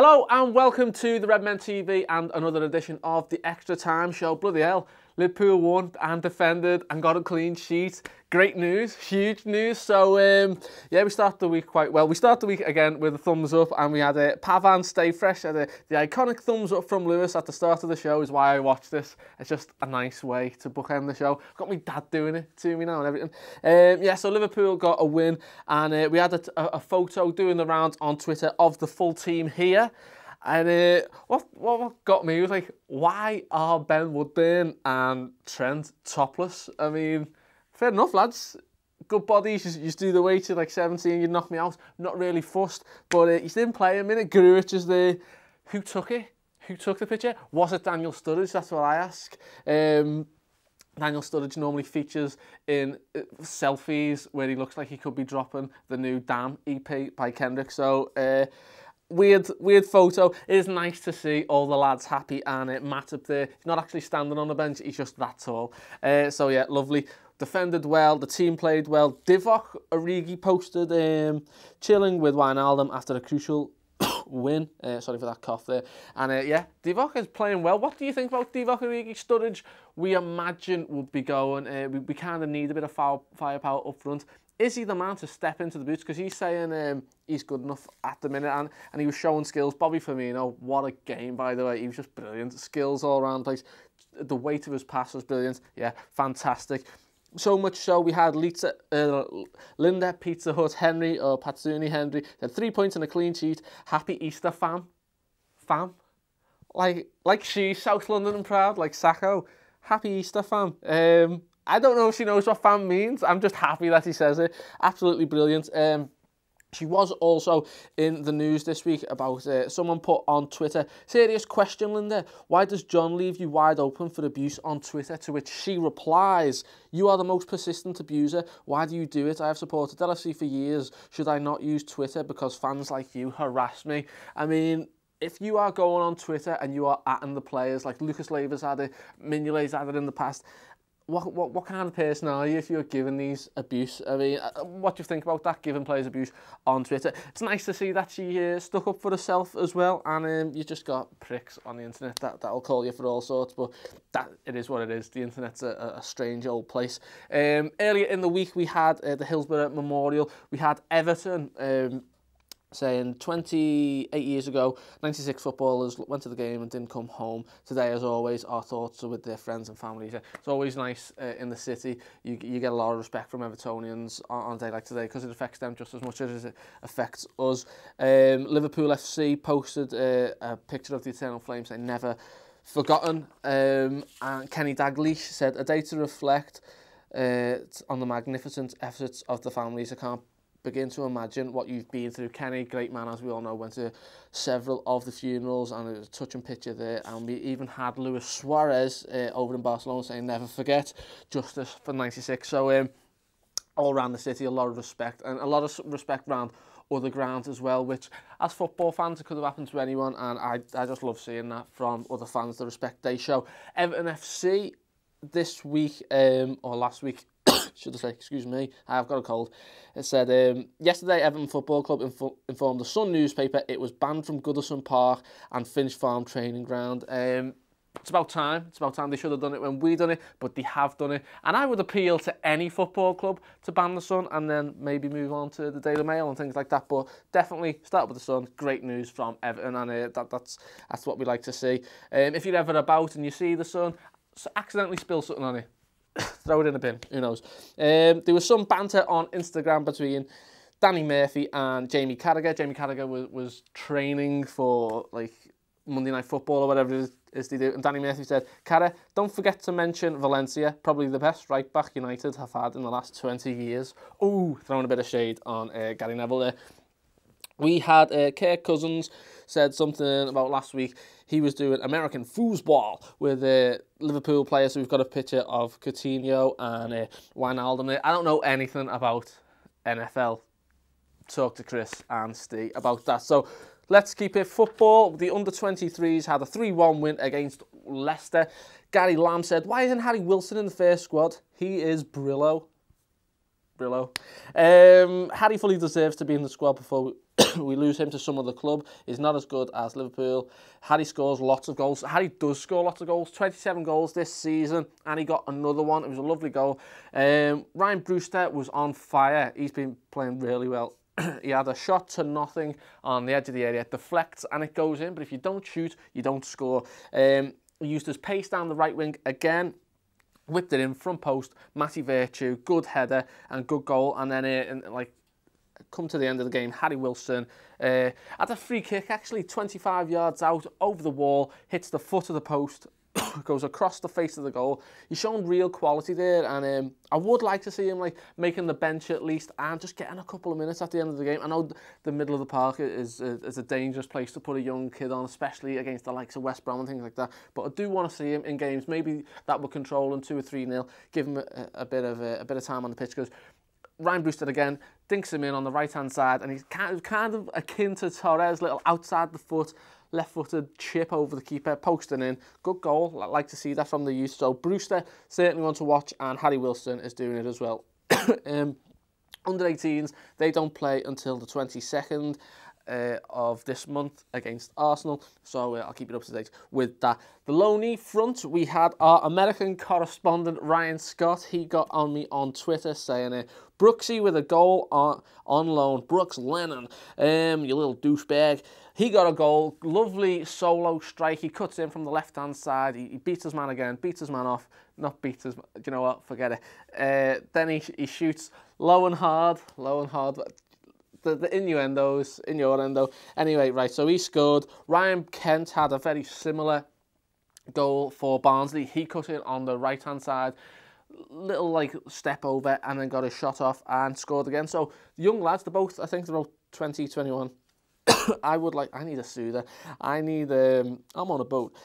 Hello and welcome to the Redmen TV and another edition of the Extra Time Show. Bloody hell, Liverpool won and defended and got a clean sheet. Great news, huge news. So yeah, we start the week quite well. We start the week again with a thumbs up, and we had a Pavan Stay Fresh. The iconic thumbs up from Lewis at the start of the show is why I watch this. It's just a nice way to bookend the show. Got my dad doing it to me now and everything. Yeah, so Liverpool got a win, and we had a photo doing the rounds on Twitter of the full team here. And what got me was like, why are Ben Woodburn and Trent topless? I mean, fair enough, lads. Good bodies, you do the weight, you're like 17, you'd knock me out. Not really fussed, but you didn't play a minute. Gruich is there. Who took it? Who took the picture? Was it Daniel Sturridge? That's what I ask. Daniel Sturridge normally features in selfies where he looks like he could be dropping the new Damn EP by Kendrick. So, weird photo. It is nice to see all the lads happy, and Matt up there, he's not actually standing on the bench, he's just that tall. So yeah, lovely. Defended well, the team played well. Divock Origi posted chilling with Wijnaldum after a crucial win. Sorry for that cough there. And yeah, Divock is playing well. What do you think about Divock Origi? Sturridge, we imagine, would be going. We kind of need a bit of firepower up front. Is he the man to step into the boots? Because he's saying he's good enough at the minute, and he was showing skills. Bobby Firmino, what a game, by the way. He was just brilliant. Skills all around the place. The weight of his pass was brilliant. Yeah, fantastic. So much so, we had Linda, Pizza Hut, Henry, or Pizzuti Henry. They had 3 points and a clean sheet. Happy Easter, fam. Fam. Like she's South London and proud, like Sacco. Happy Easter, fam. I don't know if she knows what fam means. I'm just happy that he says it. Absolutely brilliant. She was also in the news this week about someone put on Twitter, serious question, Linda, why does John leave you wide open for abuse on Twitter? To which she replies, you are the most persistent abuser. Why do you do it? I have supported LFC for years. Should I not use Twitter because fans like you harass me? I mean, if you are going on Twitter and you are atting the players, like Lucas Leiva's had it, Mignolet's had it in the past, what kind of person are you if you're giving these abuse? I mean, what do you think about that, giving players abuse on Twitter? It's nice to see that she stuck up for herself as well, and you just got pricks on the internet that'll call you for all sorts, but it is what it is. The internet's a strange old place. Earlier in the week, we had the Hillsborough Memorial. We had Everton saying 28 years ago, 96 footballers went to the game and didn't come home. Today, as always, our thoughts are with their friends and families. It's always nice in the city. You get a lot of respect from Evertonians on a day like today because it affects them just as much as it affects us. Liverpool FC posted a picture of the Eternal Flame saying never forgotten. And Kenny Dalglish said, a day to reflect on the magnificent efforts of the families. I can't begin to imagine what you've been through. Kenny, great man, as we all know, went to several of the funerals, and it was a touching picture there. And we even had Luis Suarez over in Barcelona saying never forget, justice for 96. So all around the city, a lot of respect, and a lot of respect around other grounds as well, which as football fans it could have happened to anyone, and I just love seeing that from other fans, the respect they show. Everton FC this week, or last week, should I say, excuse me, I've got a cold. It said, yesterday Everton Football Club informed the Sun newspaper it was banned from Goodison Park and Finch Farm training ground. It's about time. It's about time. They should have done it when we done it, but they have done it. And I would appeal to any football club to ban the Sun and then maybe move on to the Daily Mail and things like that. But definitely start with the Sun. Great news from Everton, and that's what we like to see. If you're ever about and you see the Sun, accidentally spill something on it, throw it in a bin, who knows. There was some banter on Instagram between Danny Murphy and Jamie Carragher. Jamie Carragher was training for like Monday Night Football or whatever it is they do, and Danny Murphy said, Carragher, don't forget to mention Valencia, probably the best right back United have had in the last 20 years. Ooh, throwing a bit of shade on Gary Neville there. We had Kirk Cousins said something about last week. He was doing American foosball with Liverpool players. So we've got a picture of Coutinho and Wijnaldum. I don't know anything about NFL. Talk to Chris and Steve about that. So let's keep it football. The under-23s had a 3-1 win against Leicester. Gary Lamb said, why isn't Harry Wilson in the first squad? He is Brillo. Brillo. Harry fully deserves to be in the squad before we lose him to some other club. He's not as good as Liverpool. Harry scores lots of goals. Harry does score lots of goals. 27 goals this season, and he got another one. It was a lovely goal. Ryan Brewster was on fire. He's been playing really well. He had a shot to nothing on the edge of the area. It deflects and it goes in, but if you don't shoot, you don't score. He used his pace down the right wing again. Whipped it in, front post, Matty Virtue, good header and good goal. And then, come to the end of the game, Harry Wilson had a free kick, actually 25 yards out, over the wall, hits the foot of the post, goes across the face of the goal. He's shown real quality there, and I would like to see him making the bench at least and just getting a couple of minutes at the end of the game. I know the middle of the park is a dangerous place to put a young kid on, especially against the likes of West Brom and things like that. But I do want to see him in games, maybe that will control him 2 or 3-0, give him a bit of time on the pitch, because Ryan Brewster again dinks him in on the right hand side, and he's kind of akin to Torres, little outside the foot, left-footed chip over the keeper, posting in. Good goal. I'd like to see that from the youth. So Brewster, certainly one to watch, and Harry Wilson is doing it as well. Under 18s, they don't play until the 22nd of this month against Arsenal, so I'll keep you up to date with that. The Loney front, we had our American correspondent Ryan Scott. He got on me on Twitter saying, Brooksy with a goal on loan. Brooks Lennon, you little douchebag. He got a goal, lovely solo strike. He cuts in from the left-hand side. He beats his man again, beats his man off. Not beats his, you know what, forget it. Then he shoots low and hard. The innuendos, innuendo. Anyway, right, so he scored. Ryan Kent had a very similar goal for Barnsley. He cut it on the right-hand side. Little, step over, and then got a shot off and scored again. So, the young lads, they're both, I think they're about 20, 21. I need a soother. I'm on a boat.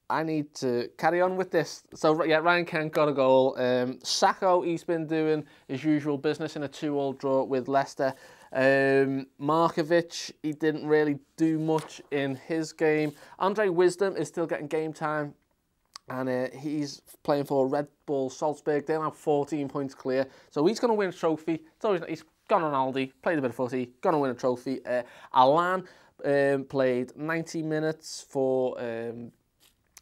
I need to carry on with this. So, yeah, Ryan Kent got a goal. Sacco, he's been doing his usual business in a 2-2 draw with Leicester. Markovic, he didn't really do much in his game. Andre Wisdom is still getting game time, and he's playing for Red Bull Salzburg. They're now 14 points clear, so he's going to win a trophy. He's gone on Aldi, played a bit of footy, going to win a trophy. Alan played 90 minutes for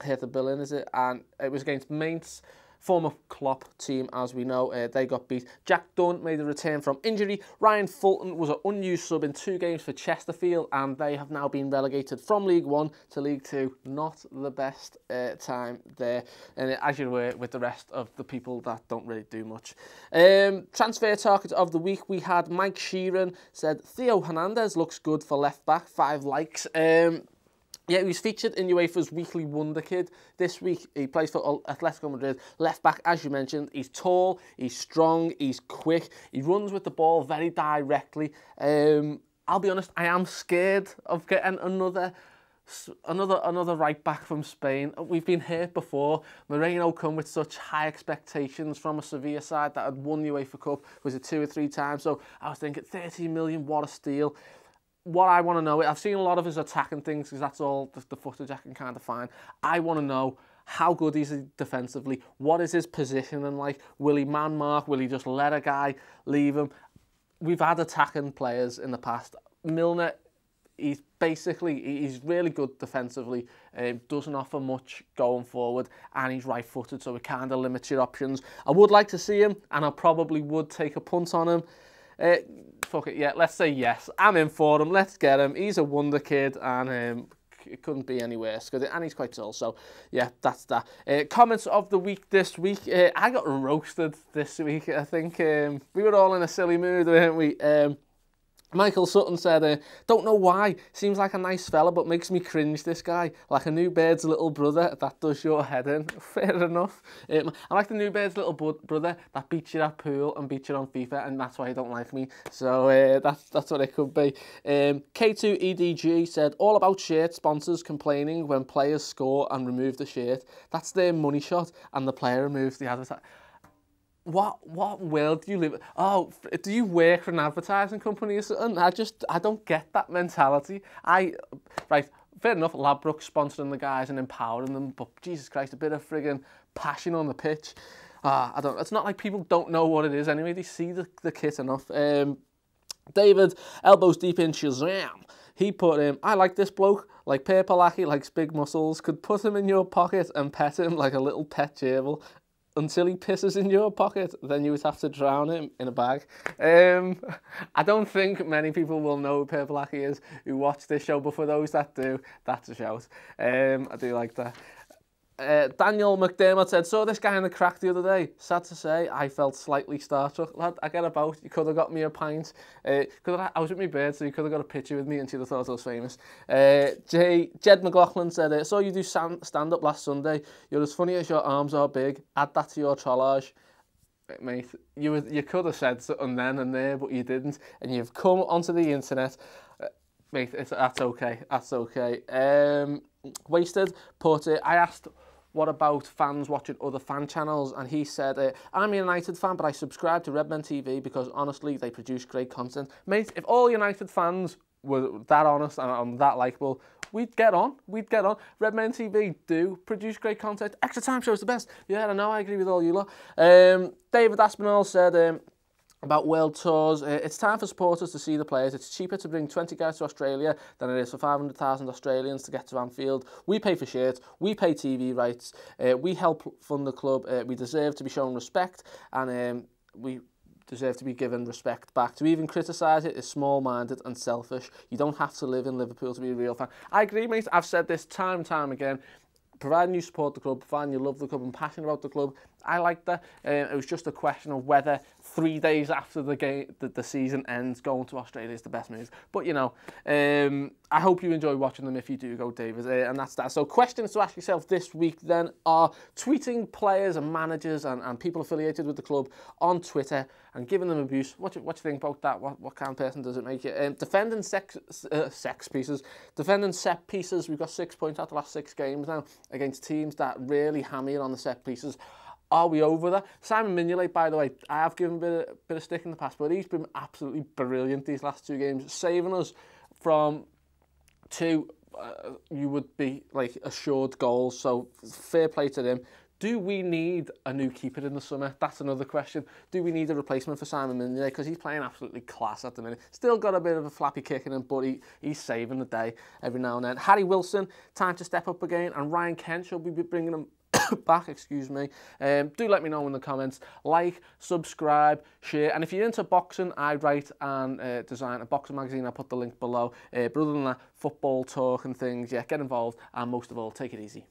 Hertha Berlin, is it? And it was against Mainz. Former Klopp team, as we know, they got beat. Jack Dunn made a return from injury. Ryan Fulton was an unused sub in 2 games for Chesterfield, and they have now been relegated from League One to League Two. Not the best time there, and as you were with the rest of the people that don't really do much. Transfer target of the week, we had Mike Sheeran said Theo Hernandez looks good for left back. 5 likes. Yeah, he was featured in UEFA's Weekly Wonder Kid this week. He plays for Atletico Madrid. Left back, as you mentioned, he's tall, he's strong, he's quick. He runs with the ball very directly. I'll be honest, I am scared of getting another right back from Spain. We've been hurt before. Moreno come with such high expectations from a Sevilla side that had won UEFA Cup, was it 2 or 3 times? So I was thinking 13 million, what a steal. What I want to know, I've seen a lot of his attacking things because that's all the footage I can kind of find. I want to know how good is he defensively? What is his positioning like? Will he man mark? Will he just let a guy leave him? We've had attacking players in the past. Milner, he's really good defensively, doesn't offer much going forward, and he's right-footed, so it kind of limits your options. I would like to see him, and I probably would take a punt on him. Fuck it, yeah, let's say yes. I'm in for him, let's get him. He's a wonder kid, and it couldn't be any worse, and he's quite tall, so yeah, that's that. Comments of the week this week. I got roasted this week, I think. We were all in a silly mood, weren't we? Michael Sutton said, don't know why, seems like a nice fella, but makes me cringe, this guy. Like a new bird's little brother that does your head in. Fair enough. I like the new bird's little brother that beats you at pool and beats you on FIFA, and that's why he don't like me. So that's what it could be. K2EDG said, all about shirt sponsors complaining when players score and remove the shirt. That's their money shot, and the player removes the advertising. What world do you live in? Oh, do you work for an advertising company or something? I don't get that mentality. Right, fair enough, Ladbrokes sponsoring the guys and empowering them, but Jesus Christ, a bit of friggin' passion on the pitch. I don't. It's not like people don't know what it is anyway. They see the kit enough. David, elbows deep in Shazam. He put I like this bloke, like Purple Lackey, likes big muscles, could put him in your pocket and pet him like a little pet gerbil. Until he pisses in your pocket, then you would have to drown him in a bag. I don't think many people will know who Purple Lackey is who watch this show, but for those that do, that's a shout. I do like that. Daniel McDermott said, saw this guy in the crack the other day. Sad to say, I felt slightly starstruck. Lad, I get about. You could have got me a pint. I was with my bird, so you could have got a picture with me and she'd have thought I was famous. Jed McLaughlin said, saw you do stand-up last Sunday. You're as funny as your arms are big. Add that to your trollage. Mate, you could have said something then and there, but you didn't. And you've come onto the internet. Mate, that's okay. That's okay. Wasted put it. I asked, what about fans watching other fan channels? And he said, I'm a United fan, but I subscribe to Redmen TV because honestly, they produce great content. Mate, if all United fans were that honest and that likeable, we'd get on. Redmen TV do produce great content. Extra Time Show's the best. Yeah, I know, I agree with all you lot. David Aspinall said, about world tours, it's time for supporters to see the players. It's cheaper to bring 20 guys to Australia than it is for 500,000 Australians to get to Anfield. We pay for shirts, we pay TV rights, we help fund the club, we deserve to be shown respect, and we deserve to be given respect back. To even criticise it is small-minded and selfish. You don't have to live in Liverpool to be a real fan. I agree, mate. I've said this time and time again. Providing you support the club, providing you love the club and passionate about the club, I like that. It was just a question of whether 3 days after the game, the season ends, going to Australia is the best move. But you know, I hope you enjoy watching them if you do go, David. And that's that. So questions to ask yourself this week then are tweeting players and managers and people affiliated with the club on Twitter and giving them abuse. What do you think about that? What kind of person does it make you? Defending set pieces. We've got 6 points out the last 6 games now against teams that really hammer you on the set pieces. Are we over that? Simon Mignolet, by the way, I have given a bit of stick in the past, but he's been absolutely brilliant these last 2 games, saving us from 2, you would be like assured goals. So fair play to them. Do we need a new keeper in the summer? That's another question. Do we need a replacement for Simon Mignolet? Because he's playing absolutely class at the minute. Still got a bit of a flappy kick in him, but he's saving the day every now and then. Harry Wilson, time to step up again, and Ryan Kent should be bringing him back, excuse me. Do let me know in the comments. Like, subscribe, share, and if you're into boxing, I write and design a boxing magazine. I'll put the link below. But other than that, football talk and things, yeah, get involved, and most of all, take it easy.